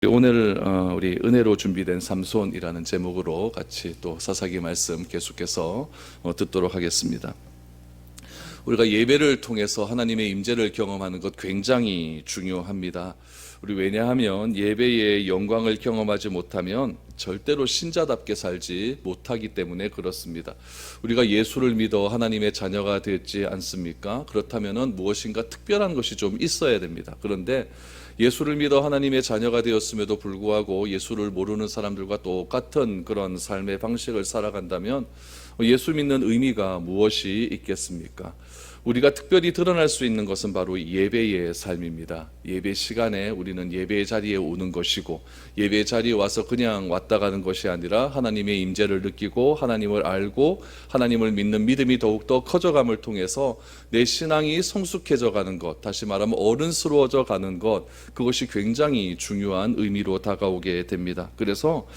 오늘 우리 은혜로 준비된 삼손이라는 제목으로 같이 또 사사기 말씀 계속해서 듣도록 하겠습니다. 우리가 예배를 통해서 하나님의 임재를 경험하는 것 굉장히 중요합니다. 왜냐하면 예배의 영광을 경험하지 못하면 절대로 신자답게 살지 못하기 때문에 그렇습니다. 우리가 예수를 믿어 하나님의 자녀가 되지 않습니까? 그렇다면 무엇인가 특별한 것이 좀 있어야 됩니다. 그런데 예수를 믿어 하나님의 자녀가 되었음에도 불구하고 예수를 모르는 사람들과 똑같은 그런 삶의 방식을 살아간다면 예수 믿는 의미가 무엇이 있겠습니까? 우리가 특별히 드러날 수 있는 것은 바로 예배의 삶입니다. 예배 시간에 우리는 예배의 자리에 오는 것이고, 예배의 자리에 와서 그냥 왔다 가는 것이 아니라 하나님의 임재를 느끼고 하나님을 알고 하나님을 믿는 믿음이 더욱더 커져감을 통해서 내 신앙이 성숙해져 가는 것, 다시 말하면 어른스러워져 가는 것, 그것이 굉장히 중요한 의미로 다가오게 됩니다. 그래서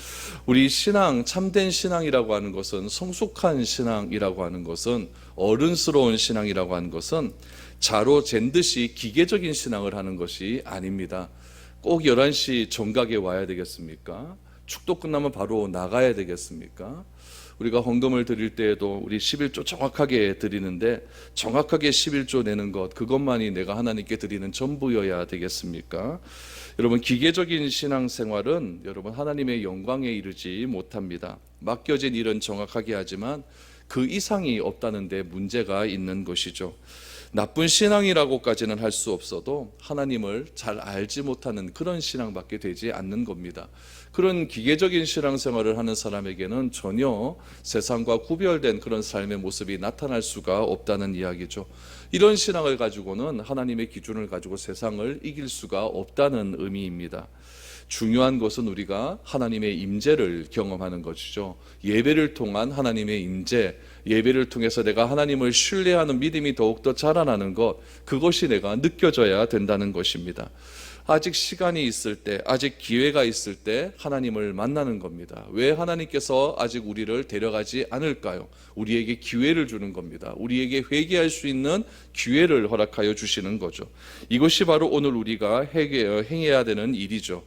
우리 신앙, 참된 신앙이라고 하는 것은, 성숙한 신앙이라고 하는 것은, 어른스러운 신앙이라고 하는 것은 자로 잰 듯이 기계적인 신앙을 하는 것이 아닙니다. 꼭 11시 정각에 와야 되겠습니까? 축도 끝나면 바로 나가야 되겠습니까? 우리가 헌금을 드릴 때에도 우리 11조 정확하게 드리는데, 정확하게 11조 내는 것, 그것만이 내가 하나님께 드리는 전부여야 되겠습니까? 여러분, 기계적인 신앙생활은 여러분 하나님의 영광에 이르지 못합니다. 맡겨진 일은 정확하게 하지만 그 이상이 없다는 데 문제가 있는 것이죠. 나쁜 신앙이라고까지는 할 수 없어도 하나님을 잘 알지 못하는 그런 신앙밖에 되지 않는 겁니다. 그런 기계적인 신앙생활을 하는 사람에게는 전혀 세상과 구별된 그런 삶의 모습이 나타날 수가 없다는 이야기죠. 이런 신앙을 가지고는 하나님의 기준을 가지고 세상을 이길 수가 없다는 의미입니다. 중요한 것은 우리가 하나님의 임재를 경험하는 것이죠. 예배를 통한 하나님의 임재, 예배를 통해서 내가 하나님을 신뢰하는 믿음이 더욱더 자라나는 것, 그것이 내가 느껴져야 된다는 것입니다. 아직 시간이 있을 때, 아직 기회가 있을 때 하나님을 만나는 겁니다. 왜 하나님께서 아직 우리를 데려가지 않을까요? 우리에게 기회를 주는 겁니다. 우리에게 회개할 수 있는 기회를 허락하여 주시는 거죠. 이것이 바로 오늘 우리가 행해야 되는 일이죠.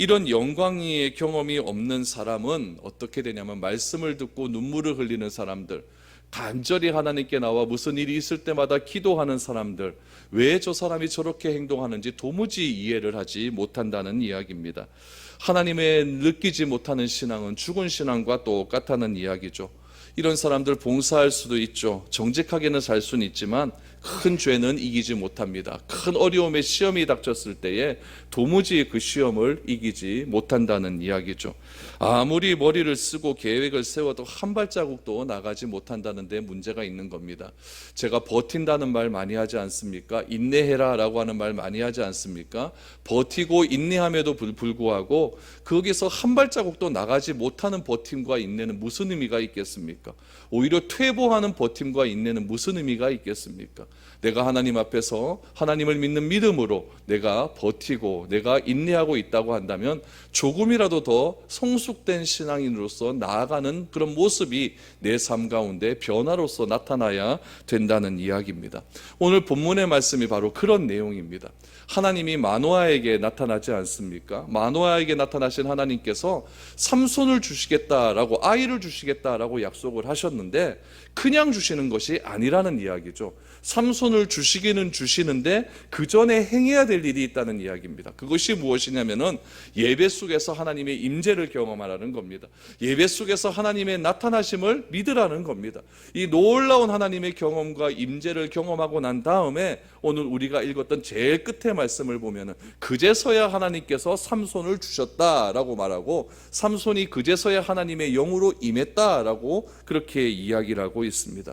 이런 영광의 경험이 없는 사람은 어떻게 되냐면, 말씀을 듣고 눈물을 흘리는 사람들, 간절히 하나님께 나와 무슨 일이 있을 때마다 기도하는 사람들, 왜 저 사람이 저렇게 행동하는지 도무지 이해를 하지 못한다는 이야기입니다. 하나님의 느끼지 못하는 신앙은 죽은 신앙과 똑같다는 이야기죠. 이런 사람들 봉사할 수도 있죠. 정직하게는 살 수는 있지만 큰 죄는 이기지 못합니다. 큰 어려움의 시험이 닥쳤을 때에 도무지 그 시험을 이기지 못한다는 이야기죠. 아무리 머리를 쓰고 계획을 세워도 한 발자국도 나가지 못한다는 데 문제가 있는 겁니다. 제가 버틴다는 말 많이 하지 않습니까? 인내해라 라고 하는 말 많이 하지 않습니까? 버티고 인내함에도 불구하고 거기서 한 발자국도 나가지 못하는 버팀과 인내는 무슨 의미가 있겠습니까? 오히려 퇴보하는 버팀과 인내는 무슨 의미가 있겠습니까? 내가 하나님 앞에서 하나님을 믿는 믿음으로 내가 버티고 내가 인내하고 있다고 한다면 조금이라도 더 성숙된 신앙인으로서 나아가는 그런 모습이 내 삶 가운데 변화로서 나타나야 된다는 이야기입니다. 오늘 본문의 말씀이 바로 그런 내용입니다. 하나님이 마노아에게 나타나지 않습니까? 마노아에게 나타나신 하나님께서 삼손을 주시겠다라고, 아이를 주시겠다라고 약속을 하셨는데 그냥 주시는 것이 아니라는 이야기죠. 삼손을 주시기는 주시는데 그 전에 행해야 될 일이 있다는 이야기입니다. 그것이 무엇이냐면은 예배 속에서 하나님의 임재를 경험하라는 겁니다. 예배 속에서 하나님의 나타나심을 믿으라는 겁니다. 이 놀라운 하나님의 경험과 임재를 경험하고 난 다음에 오늘 우리가 읽었던 제일 끝의 말씀을 보면은 그제서야 하나님께서 삼손을 주셨다라고 말하고, 삼손이 그제서야 하나님의 영으로 임했다라고 그렇게 이야기를 하고 있습니다.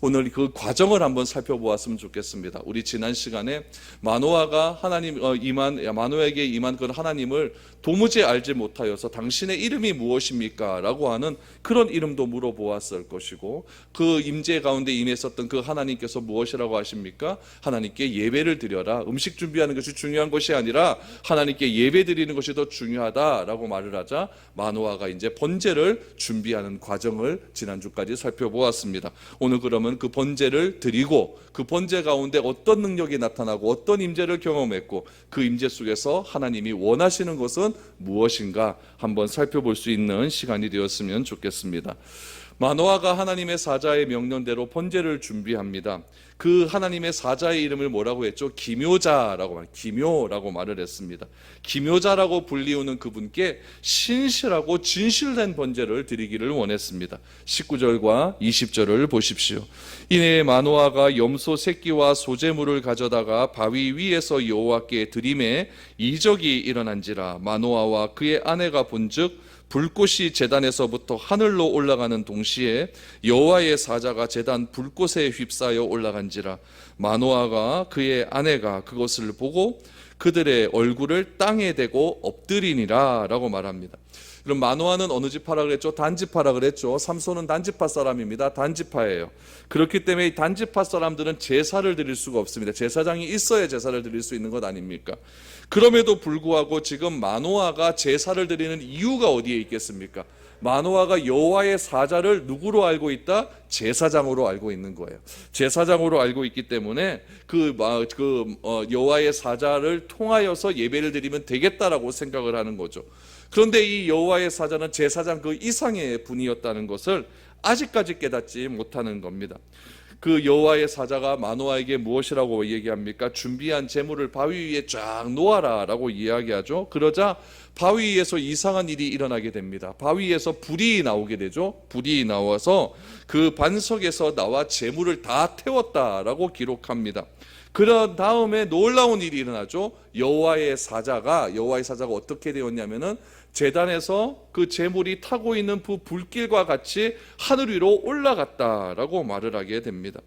오늘 그 과정을 한번 살펴보았으면 좋겠습니다. 우리 지난 시간에 마노아가 마노아에게 임한 그 하나님을 도무지 알지 못하여서 당신의 이름이 무엇입니까? 라고 하는 그런 이름도 물어보았을 것이고, 그 임재 가운데 임했었던 그 하나님께서 무엇이라고 하십니까? 하나님께 예배를 드려라. 음식 준비하는 것이 중요한 것이 아니라 하나님께 예배 드리는 것이 더 중요하다라고 말을 하자 마노아가 이제 번제를 준비하는 과정을 지난주까지 살펴보았습니다. 오늘 그러면 그 번제를 드리고 그 번제 번제 가운데 어떤 능력이 나타나고 어떤 임재를 경험했고 그 임재 속에서 하나님이 원하시는 것은 무엇인가 한번 살펴볼 수 있는 시간이 되었으면 좋겠습니다. 마노아가 하나님의 사자의 명령대로 번제를 준비합니다. 그 하나님의 사자의 이름을 뭐라고 했죠? 기묘라고 말을 했습니다. 기묘자라고 불리우는 그분께 신실하고 진실된 번제를 드리기를 원했습니다. 19절과 20절을 보십시오. 이내 마노아가 염소 새끼와 소제물을 가져다가 바위 위에서 여호와께 드림에 이적이 일어난지라. 마노아와 그의 아내가 본즉 불꽃이 제단에서부터 하늘로 올라가는 동시에 여호와의 사자가 제단 불꽃에 휩싸여 올라간지라. 마노아가 그의 아내가 그것을 보고 그들의 얼굴을 땅에 대고 엎드리니라 라고 말합니다. 그럼 마노아는 어느 지파라 그랬죠? 단지파라 그랬죠. 삼손은 단지파 사람입니다. 단지파예요. 그렇기 때문에 이 단지파 사람들은 제사를 드릴 수가 없습니다. 제사장이 있어야 제사를 드릴 수 있는 것 아닙니까? 그럼에도 불구하고 지금 마노아가 제사를 드리는 이유가 어디에 있겠습니까? 마노아가 여호와의 사자를 누구로 알고 있다? 제사장으로 알고 있는 거예요. 제사장으로 알고 있기 때문에 여호와의 사자를 통하여서 예배를 드리면 되겠다라고 생각을 하는 거죠. 그런데 이 여호와의 사자는 제사장 그 이상의 분이었다는 것을 아직까지 깨닫지 못하는 겁니다. 그 여호와의 사자가 마노아에게 무엇이라고 얘기합니까? 준비한 제물을 바위 위에 쫙 놓아라 라고 이야기하죠. 그러자 바위 위에서 이상한 일이 일어나게 됩니다. 바위 위에서 불이 나오게 되죠. 불이 나와서 그 반석에서 나와 제물을 다 태웠다라고 기록합니다. 그런 다음에 놀라운 일이 일어나죠. 여호와의 사자가 어떻게 되었냐면은 제단에서 그 제물이 타고 있는 그 불길과 같이 하늘 위로 올라갔다라고 말을 하게 됩니다.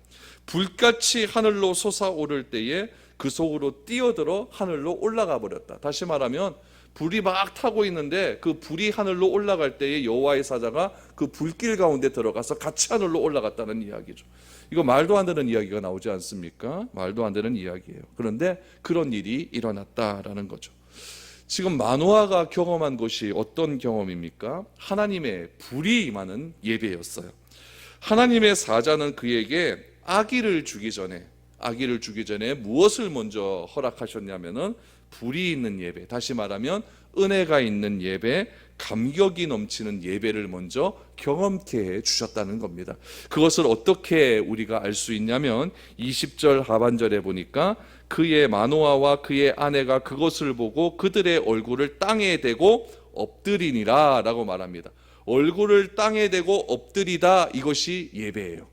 불같이 하늘로 솟아오를 때에 그 속으로 뛰어들어 하늘로 올라가 버렸다. 다시 말하면 불이 막 타고 있는데 그 불이 하늘로 올라갈 때에 여호와의 사자가 그 불길 가운데 들어가서 같이 하늘로 올라갔다는 이야기죠. 이거 말도 안 되는 이야기가 나오지 않습니까? 말도 안 되는 이야기예요. 그런데 그런 일이 일어났다라는 거죠. 지금 마노아가 경험한 것이 어떤 경험입니까? 하나님의 불이 임하는 예배였어요. 하나님의 사자는 그에게 아기를 주기 전에 무엇을 먼저 허락하셨냐면은 불이 있는 예배, 다시 말하면 은혜가 있는 예배, 감격이 넘치는 예배를 먼저 경험케 해 주셨다는 겁니다. 그것을 어떻게 우리가 알 수 있냐면 20절 하반절에 보니까 그의 마노아와 그의 아내가 그것을 보고 그들의 얼굴을 땅에 대고 엎드리니라 라고 말합니다. 얼굴을 땅에 대고 엎드리다, 이것이 예배예요.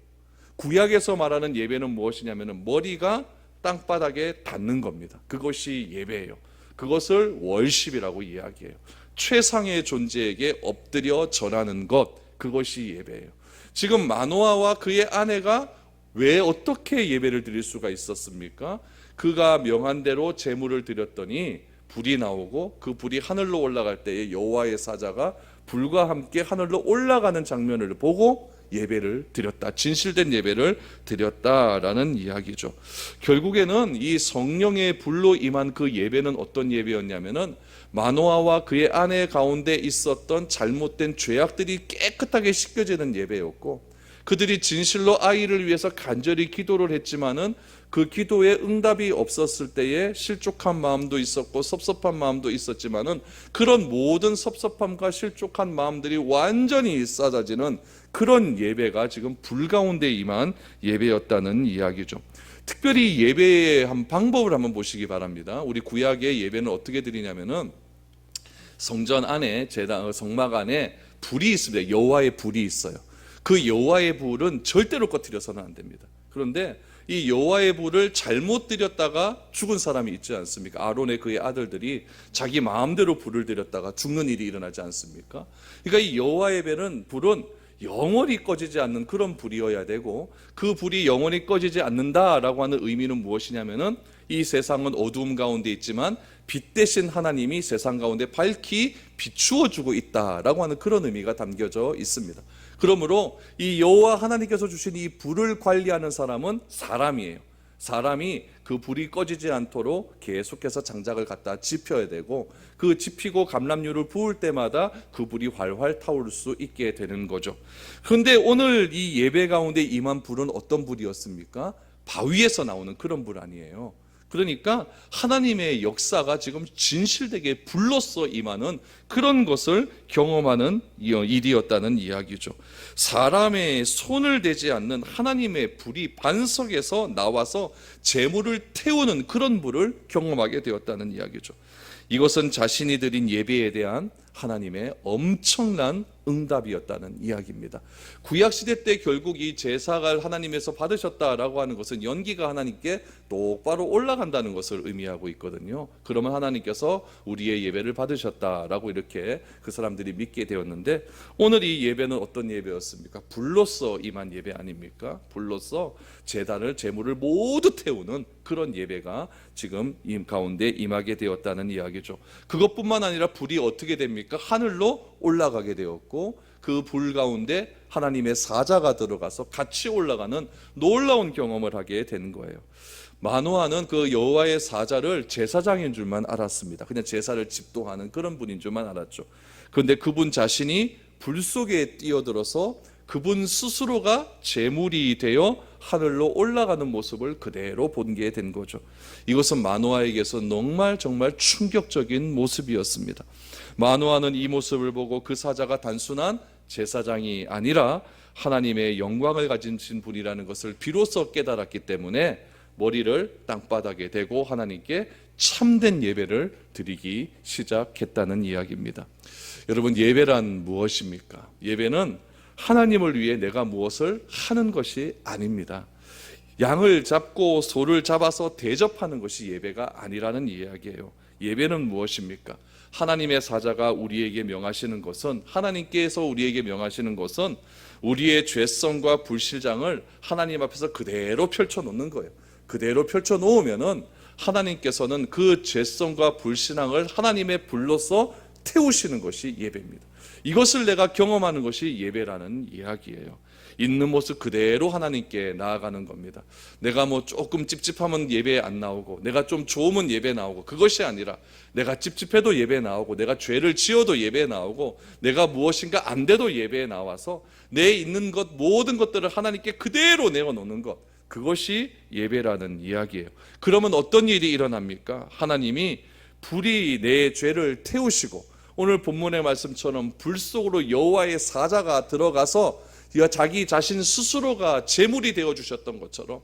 구약에서 말하는 예배는 무엇이냐면 머리가 땅바닥에 닿는 겁니다. 그것이 예배예요. 그것을 월십이라고 이야기해요. 최상의 존재에게 엎드려 절하는 것, 그것이 예배예요. 지금 마노아와 그의 아내가 왜 어떻게 예배를 드릴 수가 있었습니까? 그가 명한 대로 제물을 드렸더니 불이 나오고 그 불이 하늘로 올라갈 때에 여호와의 사자가 불과 함께 하늘로 올라가는 장면을 보고 예배를 드렸다. 진실된 예배를 드렸다라는 이야기죠. 결국에는 이 성령의 불로 임한 그 예배는 어떤 예배였냐면은 마노아와 그의 아내 가운데 있었던 잘못된 죄악들이 깨끗하게 씻겨지는 예배였고, 그들이 진실로 아이를 위해서 간절히 기도를 했지만은 그 기도에 응답이 없었을 때에 실족한 마음도 있었고 섭섭한 마음도 있었지만은 그런 모든 섭섭함과 실족한 마음들이 완전히 쏟아지는 그런 예배가 지금 불 가운데 임한 예배였다는 이야기죠. 특별히 예배의 한 방법을 한번 보시기 바랍니다. 우리 구약의 예배는 어떻게 드리냐면은 성전 안에 성막 안에 불이 있습니다. 여호와의 불이 있어요. 그 여호와의 불은 절대로 꺼뜨려서는 안 됩니다. 그런데 이 여호와의 불을 잘못 드렸다가 죽은 사람이 있지 않습니까? 아론의 그의 아들들이 자기 마음대로 불을 드렸다가 죽는 일이 일어나지 않습니까? 그러니까 이 여호와의 불은 영원히 꺼지지 않는 그런 불이어야 되고, 그 불이 영원히 꺼지지 않는다라고 하는 의미는 무엇이냐면은 이 세상은 어두움 가운데 있지만 빛 대신 하나님이 세상 가운데 밝히 비추어 주고 있다라고 하는 그런 의미가 담겨져 있습니다. 그러므로 이 여호와 하나님께서 주신 이 불을 관리하는 사람은 사람이에요. 사람이 그 불이 꺼지지 않도록 계속해서 장작을 갖다 지펴야 되고, 그 지피고 감람유를 부을 때마다 그 불이 활활 타오를 수 있게 되는 거죠. 그런데 오늘 이 예배 가운데 임한 불은 어떤 불이었습니까? 바위에서 나오는 그런 불 아니에요. 그러니까 하나님의 역사가 지금 진실되게 불로써 임하는 그런 것을 경험하는 일이었다는 이야기죠. 사람의 손을 대지 않는 하나님의 불이 반석에서 나와서 재물을 태우는 그런 불을 경험하게 되었다는 이야기죠. 이것은 자신이 드린 예배에 대한 하나님의 엄청난 응답이었다는 이야기입니다. 구약시대 때 결국 이 제사가 하나님에서 받으셨다라고 하는 것은 연기가 하나님께 똑바로 올라간다는 것을 의미하고 있거든요. 그러면 하나님께서 우리의 예배를 받으셨다라고 이렇게 그 사람들이 믿게 되었는데, 오늘 이 예배는 어떤 예배였습니까? 불로써 임한 예배 아닙니까? 불로써 제물을 모두 태우는 그런 예배가 지금 가운데 임하게 되었다는 이야기죠. 그것뿐만 아니라 불이 어떻게 됩니까? 하늘로 올라가게 되었고, 그 불 가운데 하나님의 사자가 들어가서 같이 올라가는 놀라운 경험을 하게 된 거예요. 마노아는 그 여호와의 사자를 제사장인 줄만 알았습니다. 그냥 제사를 집도하는 그런 분인 줄만 알았죠. 그런데 그분 자신이 불 속에 뛰어들어서 그분 스스로가 제물이 되어 하늘로 올라가는 모습을 그대로 본 게 된 거죠. 이것은 마노아에게서 정말 충격적인 모습이었습니다. 마노아는 이 모습을 보고 그 사자가 단순한 제사장이 아니라 하나님의 영광을 가진 분이라는 것을 비로소 깨달았기 때문에 머리를 땅바닥에 대고 하나님께 참된 예배를 드리기 시작했다는 이야기입니다. 여러분, 예배란 무엇입니까? 예배는 하나님을 위해 내가 무엇을 하는 것이 아닙니다. 양을 잡고 소를 잡아서 대접하는 것이 예배가 아니라는 이야기예요. 예배는 무엇입니까? 하나님의 사자가 우리에게 명하시는 것은, 하나님께서 우리에게 명하시는 것은 우리의 죄성과 불신장을 하나님 앞에서 그대로 펼쳐놓는 거예요. 그대로 펼쳐놓으면은 하나님께서는 그 죄성과 불신앙을 하나님의 불로서 태우시는 것이 예배입니다. 이것을 내가 경험하는 것이 예배라는 이야기예요. 있는 모습 그대로 하나님께 나아가는 겁니다. 내가 뭐 조금 찝찝하면 예배에 안 나오고, 내가 좀 좋으면 예배 나오고, 그것이 아니라 내가 찝찝해도 예배 나오고, 내가 죄를 지어도 예배 나오고, 내가 무엇인가 안 돼도 예배에 나와서 내 있는 것 모든 것들을 하나님께 그대로 내어놓는 것, 그것이 예배라는 이야기예요. 그러면 어떤 일이 일어납니까? 하나님이 불이 내 죄를 태우시고, 오늘 본문의 말씀처럼 불 속으로 여호와의 사자가 들어가서 자기 자신 스스로가 제물이 되어주셨던 것처럼,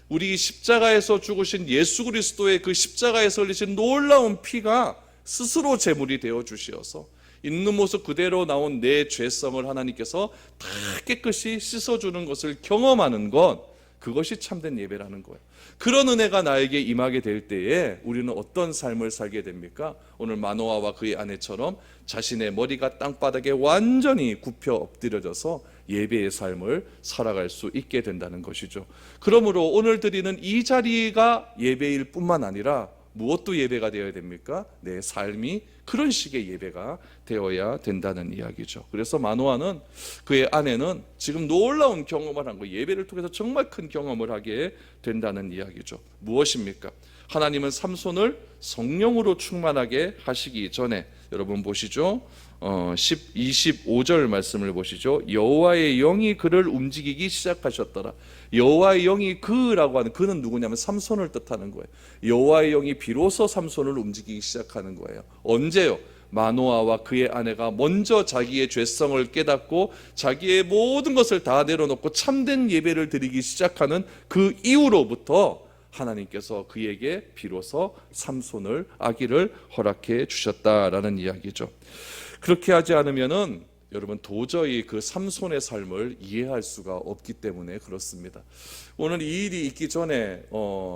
우리 십자가에서 죽으신 예수 그리스도의 그 십자가에서 흘리신 놀라운 피가 스스로 제물이 되어주시어서 있는 모습 그대로 나온 내 죄성을 하나님께서 다 깨끗이 씻어주는 것을 경험하는 것, 그것이 참된 예배라는 거예요. 그런 은혜가 나에게 임하게 될 때에 우리는 어떤 삶을 살게 됩니까? 오늘 마노아와 그의 아내처럼 자신의 머리가 땅바닥에 완전히 굽혀 엎드려져서 예배의 삶을 살아갈 수 있게 된다는 것이죠. 그러므로 오늘 드리는 이 자리가 예배일 뿐만 아니라 무엇도 예배가 되어야 됩니까? 내 삶이 그런 식의 예배가 되어야 된다는 이야기죠. 그래서 마노아는, 그의 아내는 지금 놀라운 경험을 한 거예요. 예배를 통해서 정말 큰 경험을 하게 된다는 이야기죠. 무엇입니까? 하나님은 삼손을 성령으로 충만하게 하시기 전에, 여러분 보시죠. 25절 말씀을 보시죠. 여호와의 영이 그를 움직이기 시작하셨더라. 여호와의 영이 그라고 하는, 그는 누구냐면 삼손을 뜻하는 거예요. 여호와의 영이 비로소 삼손을 움직이기 시작하는 거예요. 언제요? 마노아와 그의 아내가 먼저 자기의 죄성을 깨닫고 자기의 모든 것을 다 내려놓고 참된 예배를 드리기 시작하는 그 이후로부터 하나님께서 그에게 비로소 삼손을, 아기를 허락해 주셨다라는 이야기죠. 그렇게 하지 않으면은 여러분 도저히 그 삼손의 삶을 이해할 수가 없기 때문에 그렇습니다. 오늘 이 일이 있기 전에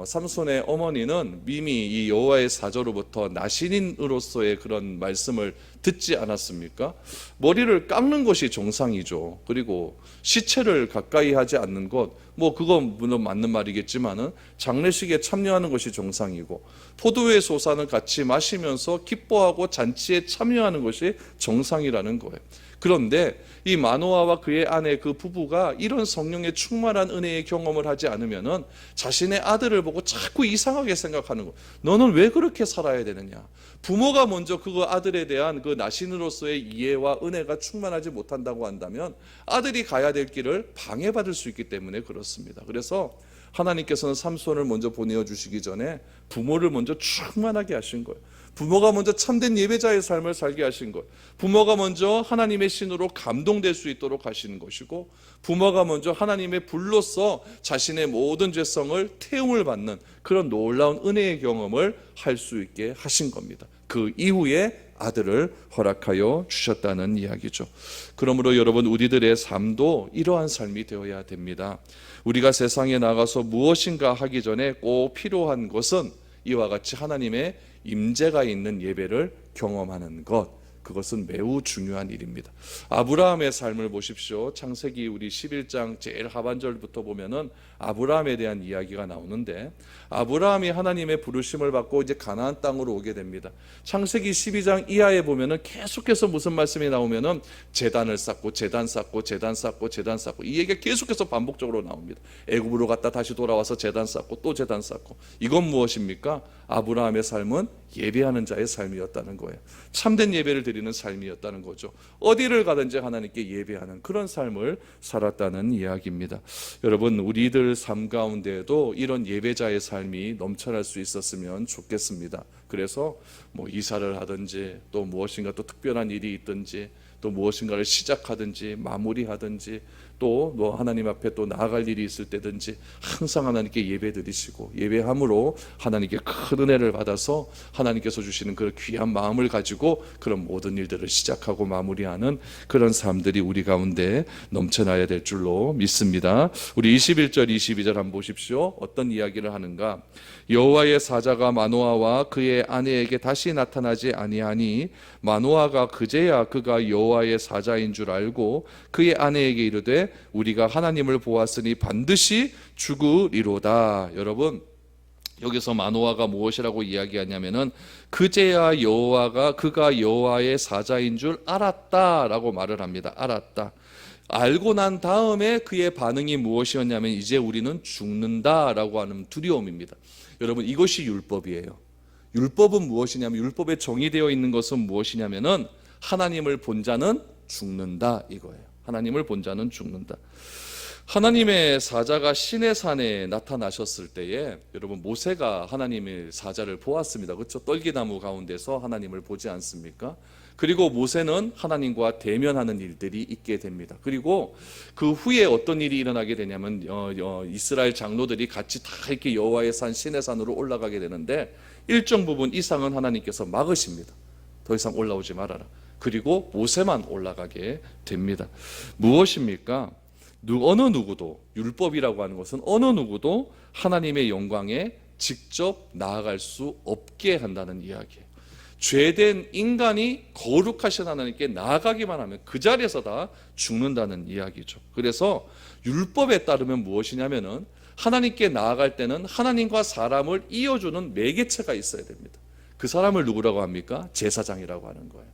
삼손의 어머니는 이미 이 여호와의 사자로부터 나신인으로서의 그런 말씀을 듣지 않았습니까? 머리를 깎는 것이 정상이죠. 그리고 시체를 가까이 하지 않는 것, 뭐 그건 물론 맞는 말이겠지만은 장례식에 참여하는 것이 정상이고, 포도의 소산을 같이 마시면서 기뻐하고 잔치에 참여하는 것이 정상이라는 거예요. 그런데 이 마노아와 그의 아내 그 부부가 이런 성령의 충만한 은혜의 경험을 하지 않으면은 자신의 아들을 보고 자꾸 이상하게 생각하는 거예요. 너는 왜 그렇게 살아야 되느냐? 부모가 먼저 그 아들에 대한 그 나신으로서의 이해와 은혜가 충만하지 못한다고 한다면 아들이 가야 될 길을 방해받을 수 있기 때문에 그렇습니다. 그래서 하나님께서는 삼손을 먼저 보내어 주시기 전에 부모를 먼저 충만하게 하신 거예요. 부모가 먼저 참된 예배자의 삶을 살게 하신 것, 부모가 먼저 하나님의 신으로 감동될 수 있도록 하시는 것이고, 부모가 먼저 하나님의 불로서 자신의 모든 죄성을 태움을 받는 그런 놀라운 은혜의 경험을 할 수 있게 하신 겁니다. 그 이후에 아들을 허락하여 주셨다는 이야기죠. 그러므로 여러분, 우리들의 삶도 이러한 삶이 되어야 됩니다. 우리가 세상에 나가서 무엇인가 하기 전에 꼭 필요한 것은 이와 같이 하나님의 임재가 있는 예배를 경험하는 것, 그것은 매우 중요한 일입니다. 아브라함의 삶을 보십시오. 창세기 우리 11장 제일 하반절부터 보면은 아브라함에 대한 이야기가 나오는데, 아브라함이 하나님의 부르심을 받고 이제 가나안 땅으로 오게 됩니다. 창세기 12장 이하에 보면은 계속해서 무슨 말씀이 나오면은 제단을 쌓고 제단 쌓고 제단 쌓고 제단 쌓고, 이 얘기가 계속해서 반복적으로 나옵니다. 애굽으로 갔다 다시 돌아와서 제단 쌓고 또 제단 쌓고. 이건 무엇입니까? 아브라함의 삶은 예배하는 자의 삶이었다는 거예요. 참된 예배를 드리는 삶이었다는 거죠. 어디를 가든지 하나님께 예배하는 그런 삶을 살았다는 이야기입니다. 여러분, 우리들 삶 가운데에도 이런 예배자의 삶이 넘쳐날 수 있었으면 좋겠습니다. 그래서 뭐 이사를 하든지 또 무엇인가 또 특별한 일이 있든지 또 무엇인가를 시작하든지 마무리하든지 또 하나님 앞에 또 나아갈 일이 있을 때든지 항상 하나님께 예배 드리시고, 예배함으로 하나님께 큰 은혜를 받아서 하나님께서 주시는 그 귀한 마음을 가지고 그런 모든 일들을 시작하고 마무리하는 그런 삶들이 우리 가운데 넘쳐나야 될 줄로 믿습니다. 우리 21절 22절 한번 보십시오. 어떤 이야기를 하는가? 여호와의 사자가 마노아와 그의 아내에게 다시 나타나지 아니하니 마노아가 그제야 그가 여호와의 사자인 줄 알고 그의 아내에게 이르되 우리가 하나님을 보았으니 반드시 죽으리로다. 여러분, 여기서 마노아가 무엇이라고 이야기하냐면은 그제야 그가 여호와의 사자인 줄 알았다라고 말을 합니다. 알았다. 알고 난 다음에 그의 반응이 무엇이었냐면 이제 우리는 죽는다라고 하는 두려움입니다. 여러분, 이것이 율법이에요. 율법은 무엇이냐면, 율법에 정의되어 있는 것은 무엇이냐면은 하나님을 본 자는 죽는다 이거예요. 하나님을 본 자는 죽는다. 하나님의 사자가 시내산에 나타나셨을 때에 여러분, 모세가 하나님의 사자를 보았습니다. 그렇죠? 떨기나무 가운데서 하나님을 보지 않습니까? 그리고 모세는 하나님과 대면하는 일들이 있게 됩니다. 그리고 그 후에 어떤 일이 일어나게 되냐면 이스라엘 장로들이 같이 다 이렇게 여호와의 산 시내산으로 올라가게 되는데 일정 부분 이상은 하나님께서 막으십니다. 더 이상 올라오지 말아라. 그리고 모세만 올라가게 됩니다. 무엇입니까? 어느 누구도, 율법이라고 하는 것은 어느 누구도 하나님의 영광에 직접 나아갈 수 없게 한다는 이야기예요. 죄된 인간이 거룩하신 하나님께 나아가기만 하면 그 자리에서 다 죽는다는 이야기죠. 그래서 율법에 따르면 무엇이냐면은 하나님께 나아갈 때는 하나님과 사람을 이어주는 매개체가 있어야 됩니다. 그 사람을 누구라고 합니까? 제사장이라고 하는 거예요.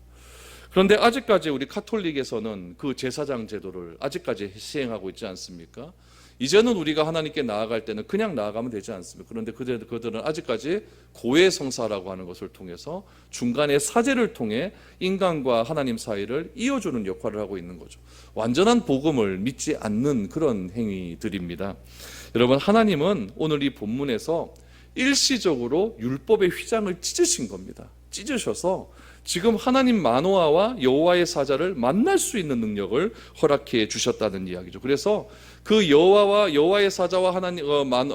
그런데 아직까지 우리 카톨릭에서는 그 제사장 제도를 아직까지 시행하고 있지 않습니까? 이제는 우리가 하나님께 나아갈 때는 그냥 나아가면 되지 않습니까? 그런데 그들은 아직까지 고해성사라고 하는 것을 통해서 중간에 사제를 통해 인간과 하나님 사이를 이어주는 역할을 하고 있는 거죠. 완전한 복음을 믿지 않는 그런 행위들입니다. 여러분, 하나님은 오늘 이 본문에서 일시적으로 율법의 휘장을 찢으신 겁니다. 찢으셔서 지금 하나님 마노아와 여호와의 사자를 만날 수 있는 능력을 허락해 주셨다는 이야기죠. 그래서 그 여호와의 사자와 하나님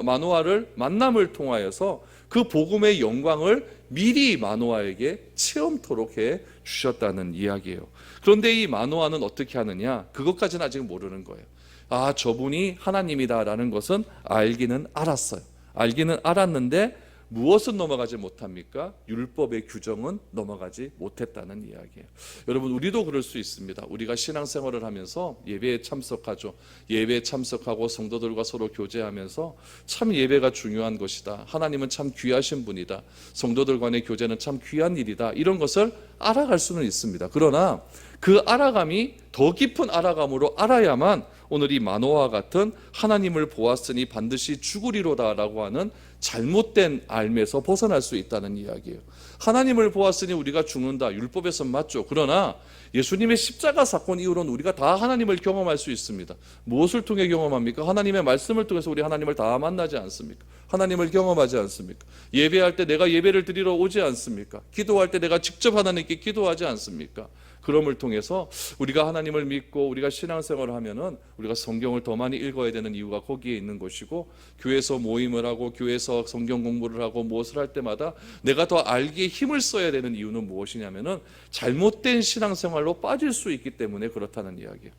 마노아를 만남을 통하여서 그 복음의 영광을 미리 마노아에게 체험토록 해 주셨다는 이야기예요. 그런데 이 마노아는 어떻게 하느냐? 그것까지는 아직 모르는 거예요. 아, 저분이 하나님이다라는 것은 알기는 알았어요. 알기는 알았는데 무엇은 넘어가지 못합니까? 율법의 규정은 넘어가지 못했다는 이야기예요. 여러분, 우리도 그럴 수 있습니다. 우리가 신앙생활을 하면서 예배에 참석하죠. 예배에 참석하고 성도들과 서로 교제하면서 참 예배가 중요한 것이다. 하나님은 참 귀하신 분이다. 성도들 간의 교제는 참 귀한 일이다. 이런 것을 알아갈 수는 있습니다. 그러나 그 알아감이 더 더 깊은 알아감으로 알아야만 오늘 이 마노아와 같은 하나님을 보았으니 반드시 죽으리로다라고 하는 잘못된 알매에서 벗어날 수 있다는 이야기예요. 하나님을 보았으니 우리가 죽는다, 율법에서 맞죠. 그러나 예수님의 십자가 사건 이후로는 우리가 다 하나님을 경험할 수 있습니다. 무엇을 통해 경험합니까? 하나님의 말씀을 통해서 우리 하나님을 다 만나지 않습니까? 하나님을 경험하지 않습니까? 예배할 때 내가 예배를 드리러 오지 않습니까? 기도할 때 내가 직접 하나님께 기도하지 않습니까? 그럼을 통해서 우리가 하나님을 믿고 우리가 신앙생활을 하면은 우리가 성경을 더 많이 읽어야 되는 이유가 거기에 있는 것이고, 교회에서 모임을 하고 교회에서 성경 공부를 하고 무엇을 할 때마다 내가 더 알기에 힘을 써야 되는 이유는 무엇이냐면은 잘못된 신앙생활로 빠질 수 있기 때문에 그렇다는 이야기예요.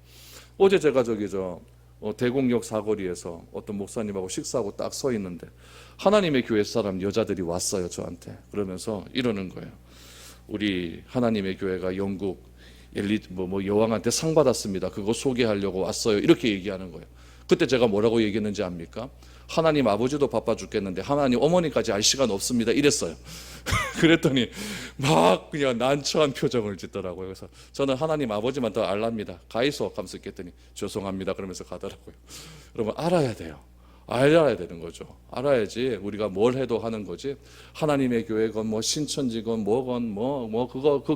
어제 제가 대곡역 사거리에서 어떤 목사님하고 식사하고 딱 서 있는데 하나님의 교회 사람 여자들이 왔어요, 저한테. 그러면서 이러는 거예요. 우리 하나님의 교회가 영국 여왕한테 상 받았습니다. 그거 소개하려고 왔어요. 이렇게 얘기하는 거예요. 그때 제가 뭐라고 얘기했는지 압니까? 하나님 아버지도 바빠 죽겠는데 하나님 어머니까지 알 시간 없습니다. 이랬어요. 그랬더니 막 그냥 난처한 표정을 짓더라고요. 그래서 저는 하나님 아버지만 더 알랍니다. 가이소 하면서 했더니 죄송합니다. 그러면서 가더라고요. 여러분 알아야 돼요. 알아야 되는 거죠. 알아야지 우리가 뭘 해도 하는 거지. 하나님의 교회건 신천지건 뭐건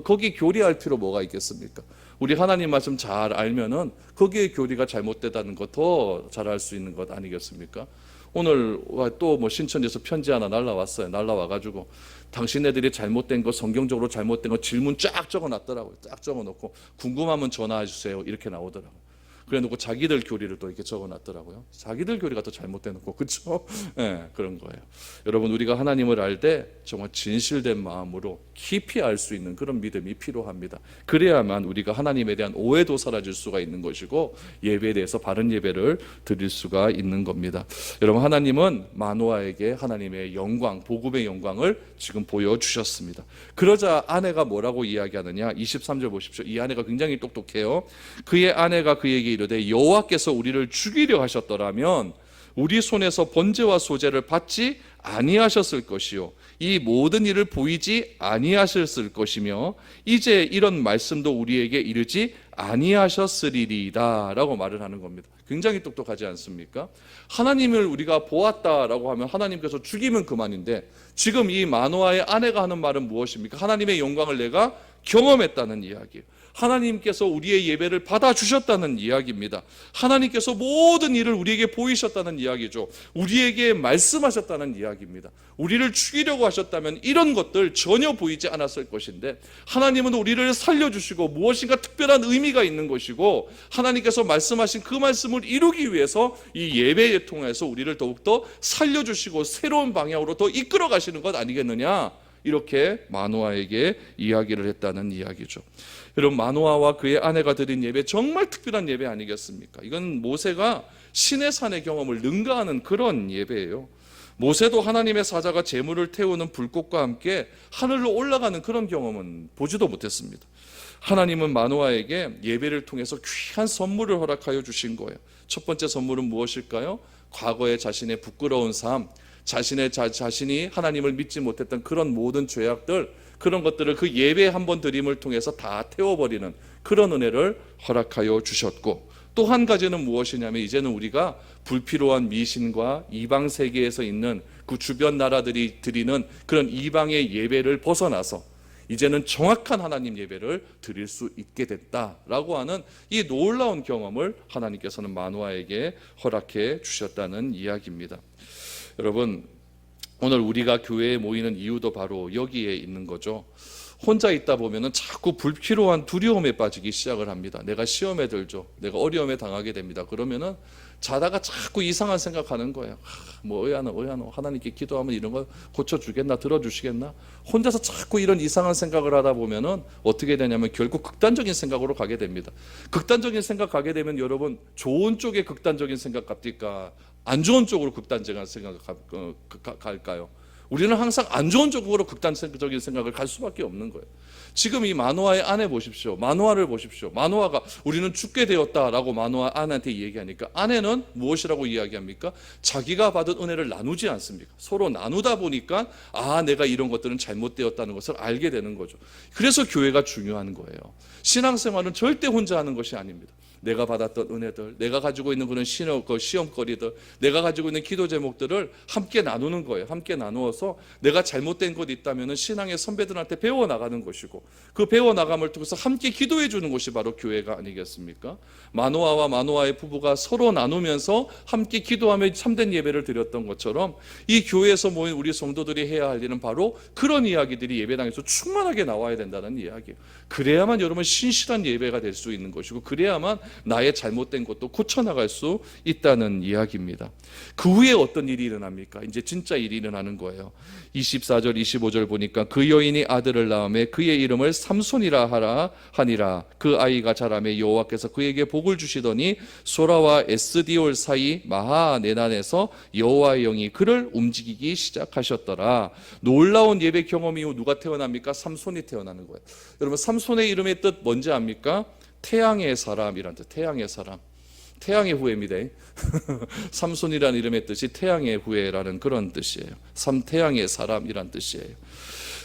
거기 교리할 필요 뭐가 있겠습니까? 우리 하나님 말씀 잘 알면은 거기에 교리가 잘못되다는 것 더 잘 알 수 있는 것 아니겠습니까? 오늘 또 신천지에서 편지 하나 날라왔어요. 날라와가지고 당신네들이 잘못된 거, 성경적으로 잘못된 거 질문 쫙 적어놨더라고요. 쫙 적어놓고 궁금하면 전화해 주세요. 이렇게 나오더라고요. 그래놓고 자기들 교리를 또 이렇게 적어놨더라고요. 자기들 교리가 또 잘못돼놓고, 그렇죠? 네, 그런 거예요. 여러분, 우리가 하나님을 알 때 정말 진실된 마음으로 깊이 알 수 있는 그런 믿음이 필요합니다. 그래야만 우리가 하나님에 대한 오해도 사라질 수가 있는 것이고 예배에 대해서 바른 예배를 드릴 수가 있는 겁니다. 여러분, 하나님은 마노아에게 하나님의 영광, 복음의 영광을 지금 보여주셨습니다. 그러자 아내가 뭐라고 이야기하느냐? 23절 보십시오. 이 아내가 굉장히 똑똑해요. 그의 아내가 그에게 이르되 여호와께서 우리를 죽이려 하셨더라면 우리 손에서 번제와 소제를 받지 아니하셨을 것이요 이 모든 일을 보이지 아니하셨을 것이며 이제 이런 말씀도 우리에게 이르지 아니하셨으리이다 라고 말을 하는 겁니다. 굉장히 똑똑하지 않습니까? 하나님을 우리가 보았다라고 하면 하나님께서 죽이면 그만인데 지금 이 마노아의 아내가 하는 말은 무엇입니까? 하나님의 영광을 내가 경험했다는 이야기예요. 하나님께서 우리의 예배를 받아주셨다는 이야기입니다. 하나님께서 모든 일을 우리에게 보이셨다는 이야기죠. 우리에게 말씀하셨다는 이야기입니다. 우리를 죽이려고 하셨다면 이런 것들 전혀 보이지 않았을 것인데 하나님은 우리를 살려주시고 무엇인가 특별한 의미가 있는 것이고 하나님께서 말씀하신 그 말씀을 이루기 위해서 이 예배에 통해서 우리를 더욱더 살려주시고 새로운 방향으로 더 이끌어 가시는 것 아니겠느냐, 이렇게 마노아에게 이야기를 했다는 이야기죠. 여러분, 마노아와 그의 아내가 드린 예배 정말 특별한 예배 아니겠습니까? 이건 모세가 신의 산의 경험을 능가하는 그런 예배예요. 모세도 하나님의 사자가 제물을 태우는 불꽃과 함께 하늘로 올라가는 그런 경험은 보지도 못했습니다. 하나님은 마노아에게 예배를 통해서 귀한 선물을 허락하여 주신 거예요. 첫 번째 선물은 무엇일까요? 과거의 자신의 부끄러운 삶, 자신이 하나님을 믿지 못했던 그런 모든 죄악들, 그런 것들을 그 예배 한 번 드림을 통해서 다 태워버리는 그런 은혜를 허락하여 주셨고, 또 한 가지는 무엇이냐면 이제는 우리가 불필요한 미신과 이방 세계에서 있는 그 주변 나라들이 드리는 그런 이방의 예배를 벗어나서 이제는 정확한 하나님 예배를 드릴 수 있게 됐다라고 하는 이 놀라운 경험을 하나님께서는 마노아에게 허락해 주셨다는 이야기입니다. 여러분, 오늘 우리가 교회에 모이는 이유도 바로 여기에 있는 거죠. 혼자 있다 보면은 자꾸 불필요한 두려움에 빠지기 시작을 합니다. 내가 시험에 들죠. 내가 어려움에 당하게 됩니다. 그러면은 자다가 자꾸 이상한 생각하는 거예요. 의아노 하나님께 기도하면 이런 거 고쳐주겠나, 들어주시겠나. 혼자서 자꾸 이런 이상한 생각을 하다 보면은 어떻게 되냐면 결국 극단적인 생각으로 가게 됩니다. 극단적인 생각 가게 되면 여러분, 좋은 쪽에 극단적인 생각 갑니까? 안 좋은 쪽으로 극단적인 생각 갈까요? 우리는 항상 안 좋은 쪽으로 극단적인 생각을 갈 수밖에 없는 거예요. 지금 이 마노아의 아내 보십시오. 마노아를 보십시오. 마노아가 우리는 죽게 되었다라고 마노아 아내한테 얘기하니까 아내는 무엇이라고 이야기합니까? 자기가 받은 은혜를 나누지 않습니까? 서로 나누다 보니까 내가 이런 것들은 잘못되었다는 것을 알게 되는 거죠. 그래서 교회가 중요한 거예요. 신앙생활은 절대 혼자 하는 것이 아닙니다. 내가 받았던 은혜들, 내가 가지고 있는 그런 시험거리들, 내가 가지고 있는 기도 제목들을 함께 나누는 거예요. 함께 나누어서 내가 잘못된 것 있다면 신앙의 선배들한테 배워나가는 것이고, 그 배워나감을 통해서 함께 기도해 주는 것이 바로 교회가 아니겠습니까? 마노아와 마노아의 부부가 서로 나누면서 함께 기도하며 참된 예배를 드렸던 것처럼 이 교회에서 모인 우리 성도들이 해야 할 일은 바로 그런 이야기들이 예배당에서 충만하게 나와야 된다는 이야기예요. 그래야만 여러분 신실한 예배가 될 수 있는 것이고, 그래야만 나의 잘못된 것도 고쳐나갈 수 있다는 이야기입니다. 그 후에 어떤 일이 일어납니까? 이제 진짜 일이 일어나는 거예요. 24절 25절 보니까 그 여인이 아들을 낳음에 그의 이름을 삼손이라 하니라. 그 아이가 자라매 여호와께서 그에게 복을 주시더니 소라와 에스디올 사이 마하네단에서 여호와의 영이 그를 움직이기 시작하셨더라. 놀라운 예배 경험 이후 누가 태어납니까? 삼손이 태어나는 거예요. 여러분, 삼손의 이름의 뜻 뭔지 압니까? 태양의 사람이란 뜻. 태양의 사람, 태양의 후예입니다. 삼손이라는 이름의 뜻이 태양의 후예라는 그런 뜻이에요. 태양의 사람이란 뜻이에요.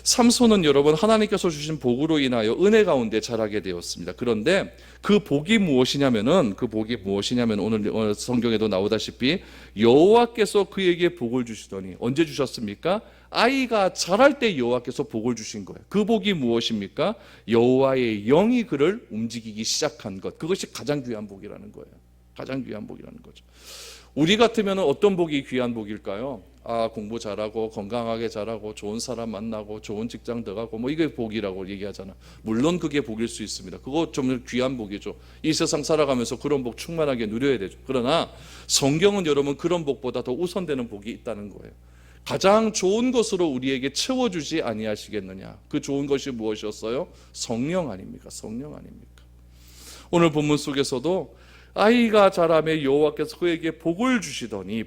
삼손은 여러분 하나님께서 주신 복으로 인하여 은혜 가운데 자라게 되었습니다. 그런데 그 복이 무엇이냐면은 오늘 성경에도 나오다시피 여호와께서 그에게 복을 주시더니, 언제 주셨습니까? 아이가 자랄 때 여호와께서 복을 주신 거예요. 그 복이 무엇입니까? 여호와의 영이 그를 움직이기 시작한 것. 그것이 가장 귀한 복이라는 거예요. 가장 귀한 복이라는 거죠. 우리 같으면 어떤 복이 귀한 복일까요? 공부 잘하고 건강하게 자라고 좋은 사람 만나고 좋은 직장 들어가고 이게 복이라고 얘기하잖아. 물론 그게 복일 수 있습니다. 그거 좀 귀한 복이죠. 이 세상 살아가면서 그런 복 충만하게 누려야 되죠. 그러나 성경은 여러분 그런 복보다 더 우선되는 복이 있다는 거예요. 가장 좋은 것으로 우리에게 채워주지 아니하시겠느냐. 그 좋은 것이 무엇이었어요? 성령 아닙니까? 성령 아닙니까? 오늘 본문 속에서도 아이가 자라매 여호와께서 그에게 복을 주시더니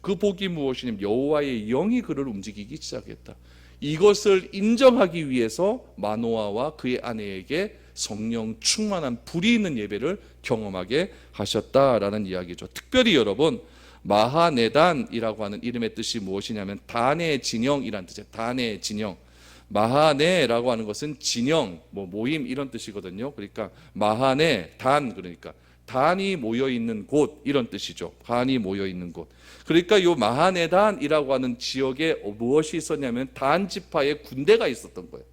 그 복이 무엇이냐면 여호와의 영이 그를 움직이기 시작했다. 이것을 인정하기 위해서 마노아와 그의 아내에게 성령 충만한 불이 있는 예배를 경험하게 하셨다라는 이야기죠. 특별히 여러분, 마하네단이라고 하는 이름의 뜻이 무엇이냐면 단의 진영이란 뜻이에요. 단의 진영. 마하네라고 하는 것은 진영, 모임 이런 뜻이거든요. 그러니까 마하네, 단, 그러니까 단이 모여 있는 곳 이런 뜻이죠. 단이 모여 있는 곳. 그러니까 이 마하네단이라고 하는 지역에 무엇이 있었냐면 단 지파의 군대가 있었던 거예요.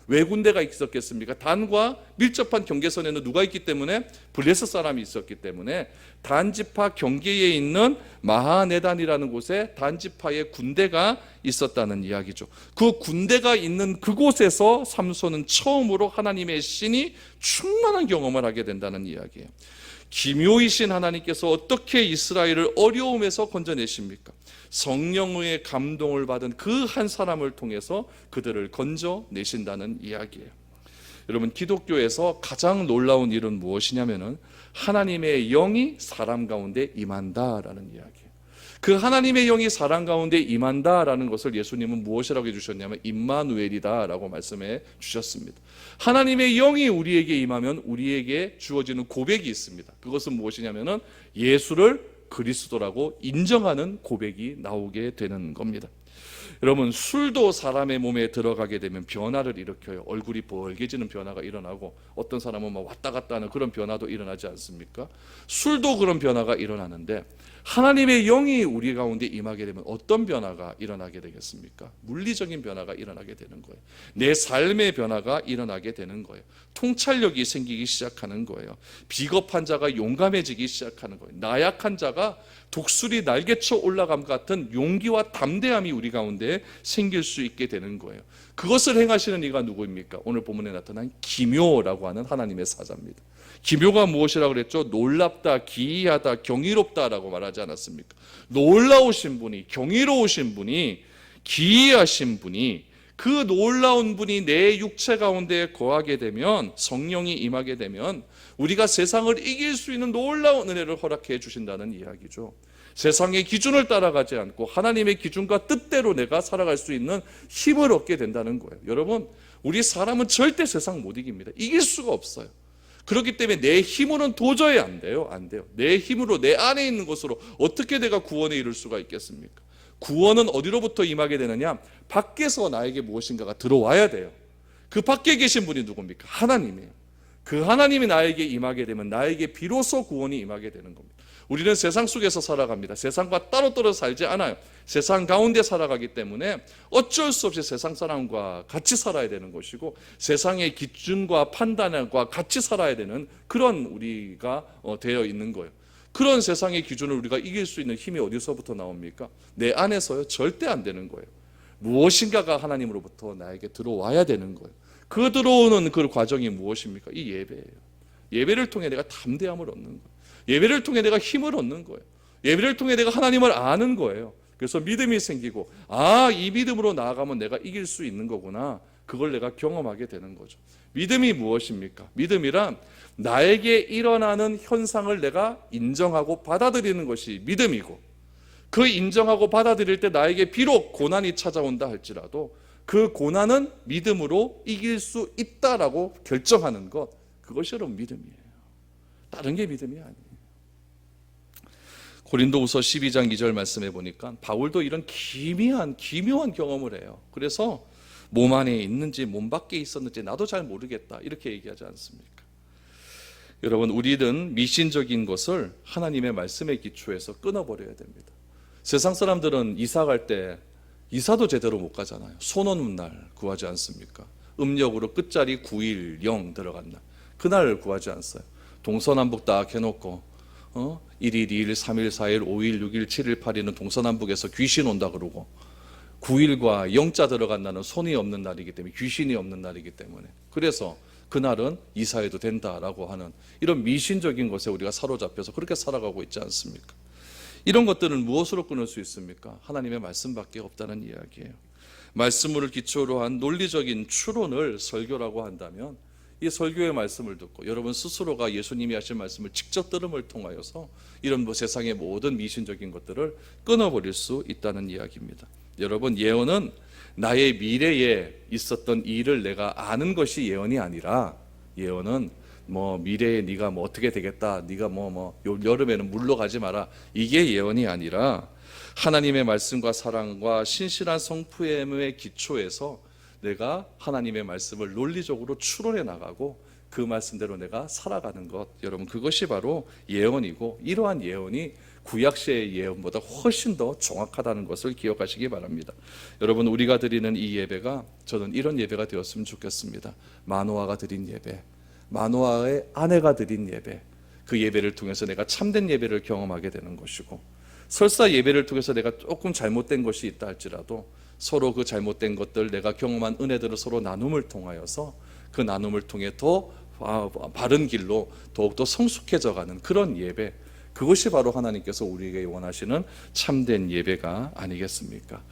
왜 군대가 있었겠습니까? 단과 밀접한 경계선에는 누가 있기 때문에? 블레셋 사람이 있었기 때문에 단 지파 경계에 있는 마하네단이라는 곳에 단 지파의 군대가 있었다는 이야기죠. 그 군대가 있는 그곳에서 삼손은 처음으로 하나님의 신이 충만한 경험을 하게 된다는 이야기예요. 기묘이신 하나님께서 어떻게 이스라엘을 어려움에서 건져내십니까? 성령의 감동을 받은 그 한 사람을 통해서 그들을 건져내신다는 이야기예요. 여러분, 기독교에서 가장 놀라운 일은 무엇이냐면은 하나님의 영이 사람 가운데 임한다라는 이야기예요. 그 하나님의 영이 사람 가운데 임한다라는 것을 예수님은 무엇이라고 해주셨냐면 임마누엘이다라고 말씀해 주셨습니다. 하나님의 영이 우리에게 임하면 우리에게 주어지는 고백이 있습니다. 그것은 무엇이냐면은 예수를 그리스도라고 인정하는 고백이 나오게 되는 겁니다. 여러분, 술도 사람의 몸에 들어가게 되면 변화를 일으켜요. 얼굴이 벌개지는 변화가 일어나고, 어떤 사람은 왔다 갔다 하는 그런 변화도 일어나지 않습니까? 술도 그런 변화가 일어나는데, 하나님의 영이 우리 가운데 임하게 되면 어떤 변화가 일어나게 되겠습니까? 물리적인 변화가 일어나게 되는 거예요. 내 삶의 변화가 일어나게 되는 거예요. 통찰력이 생기기 시작하는 거예요. 비겁한 자가 용감해지기 시작하는 거예요. 나약한 자가 독수리 날개쳐 올라감 같은 용기와 담대함이 우리 가운데 생길 수 있게 되는 거예요. 그것을 행하시는 이가 누구입니까? 오늘 본문에 나타난 기묘라고 하는 하나님의 사자입니다. 기묘가 무엇이라고 그랬죠? 놀랍다, 기이하다, 경이롭다라고 말하지 않았습니까? 놀라우신 분이, 경이로우신 분이, 기이하신 분이, 그 놀라운 분이 내 육체 가운데 거하게 되면, 성령이 임하게 되면 우리가 세상을 이길 수 있는 놀라운 은혜를 허락해 주신다는 이야기죠. 세상의 기준을 따라가지 않고 하나님의 기준과 뜻대로 내가 살아갈 수 있는 힘을 얻게 된다는 거예요. 여러분, 우리 사람은 절대 세상 못 이깁니다. 이길 수가 없어요. 그렇기 때문에 내 힘으로는 도저히 안 돼요. 안 돼요. 내 힘으로, 내 안에 있는 것으로 어떻게 내가 구원에 이룰 수가 있겠습니까? 구원은 어디로부터 임하게 되느냐? 밖에서 나에게 무엇인가가 들어와야 돼요. 그 밖에 계신 분이 누굽니까? 하나님이에요. 그 하나님이 나에게 임하게 되면 나에게 비로소 구원이 임하게 되는 겁니다. 우리는 세상 속에서 살아갑니다. 세상과 따로 떨어져 살지 않아요. 세상 가운데 살아가기 때문에 어쩔 수 없이 세상 사람과 같이 살아야 되는 것이고, 세상의 기준과 판단과 같이 살아야 되는 그런 우리가 되어 있는 거예요. 그런 세상의 기준을 우리가 이길 수 있는 힘이 어디서부터 나옵니까? 내 안에서요? 절대 안 되는 거예요. 무엇인가가 하나님으로부터 나에게 들어와야 되는 거예요. 그 들어오는 그 과정이 무엇입니까? 이 예배예요. 예배를 통해 내가 담대함을 얻는 거예요. 예배를 통해 내가 힘을 얻는 거예요. 예배를 통해 내가 하나님을 아는 거예요. 그래서 믿음이 생기고, 이 믿음으로 나아가면 내가 이길 수 있는 거구나. 그걸 내가 경험하게 되는 거죠. 믿음이 무엇입니까? 믿음이란 나에게 일어나는 현상을 내가 인정하고 받아들이는 것이 믿음이고, 그 인정하고 받아들일 때 나에게 비록 고난이 찾아온다 할지라도 그 고난은 믿음으로 이길 수 있다라고 결정하는 것, 그것이 여러분 믿음이에요. 다른 게 믿음이 아니에요. 고린도후서 12장 2절 말씀해 보니까 바울도 이런 기묘한 경험을 해요. 그래서 몸 안에 있는지 몸 밖에 있었는지 나도 잘 모르겠다, 이렇게 얘기하지 않습니까? 여러분, 우리는 미신적인 것을 하나님의 말씀에 기초해서 끊어버려야 됩니다. 세상 사람들은 이사 갈 때 이사도 제대로 못 가잖아요. 손 오는 날 구하지 않습니까? 음력으로 끝자리 910 들어간 날, 그날 구하지 않어요. 동서남북 딱 해놓고 1일, 2일, 3일, 4일, 5일, 6일, 7일, 8일은 동서남북에서 귀신 온다 그러고, 9일과 영자 들어간 날은 손이 없는 날이기 때문에, 귀신이 없는 날이기 때문에, 그래서 그날은 이사해도 된다라고 하는 이런 미신적인 것에 우리가 사로잡혀서 그렇게 살아가고 있지 않습니까? 이런 것들은 무엇으로 끊을 수 있습니까? 하나님의 말씀밖에 없다는 이야기예요. 말씀을 기초로 한 논리적인 추론을 설교라고 한다면, 이 설교의 말씀을 듣고 여러분 스스로가 예수님이 하신 말씀을 직접 들음을 통하여서 이런 세상의 모든 미신적인 것들을 끊어버릴 수 있다는 이야기입니다. 여러분, 예언은 나의 미래에 있었던 일을 내가 아는 것이 예언이 아니라, 예언은 미래에 네가 어떻게 되겠다, 네가 여름에는 물러가지 마라, 이게 예언이 아니라 하나님의 말씀과 사랑과 신실한 성품의 기초에서 내가 하나님의 말씀을 논리적으로 추론해 나가고 그 말씀대로 내가 살아가는 것, 여러분 그것이 바로 예언이고, 이러한 예언이 구약시의 예언보다 훨씬 더 정확하다는 것을 기억하시기 바랍니다. 여러분, 우리가 드리는 이 예배가, 저는 이런 예배가 되었으면 좋겠습니다. 마노아가 드린 예배, 마노아의 아내가 드린 예배, 그 예배를 통해서 내가 참된 예배를 경험하게 되는 것이고, 설사 예배를 통해서 내가 조금 잘못된 것이 있다 할지라도 서로 그 잘못된 것들, 내가 경험한 은혜들을 서로 나눔을 통하여서 그 나눔을 통해 더 바른 길로 더욱더 성숙해져가는 그런 예배, 그것이 바로 하나님께서 우리에게 원하시는 참된 예배가 아니겠습니까?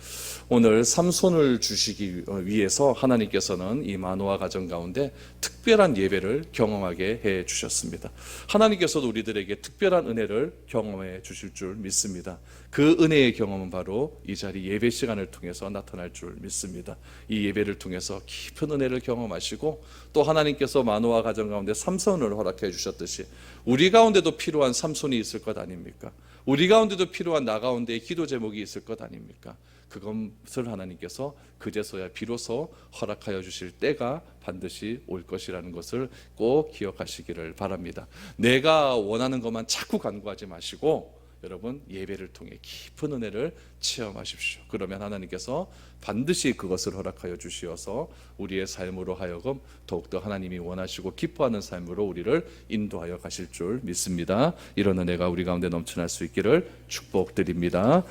오늘 삼손을 주시기 위해서 하나님께서는 이 마노아 가정 가운데 특별한 예배를 경험하게 해 주셨습니다. 하나님께서도 우리들에게 특별한 은혜를 경험해 주실 줄 믿습니다. 그 은혜의 경험은 바로 이 자리 예배 시간을 통해서 나타날 줄 믿습니다. 이 예배를 통해서 깊은 은혜를 경험하시고, 또 하나님께서 마노아 가정 가운데 삼손을 허락해 주셨듯이 우리 가운데도 필요한 삼손이 있을 것 아닙니까? 우리 가운데도 필요한 나 가운데 기도 제목이 있을 것 아닙니까? 그것을 하나님께서 그제서야 비로소 허락하여 주실 때가 반드시 올 것이라는 것을 꼭 기억하시기를 바랍니다. 내가 원하는 것만 자꾸 간구하지 마시고 여러분, 예배를 통해 깊은 은혜를 체험하십시오. 그러면 하나님께서 반드시 그것을 허락하여 주시어서 우리의 삶으로 하여금 더욱더 하나님이 원하시고 기뻐하는 삶으로 우리를 인도하여 가실 줄 믿습니다. 이런 은혜가 우리 가운데 넘쳐날 수 있기를 축복드립니다.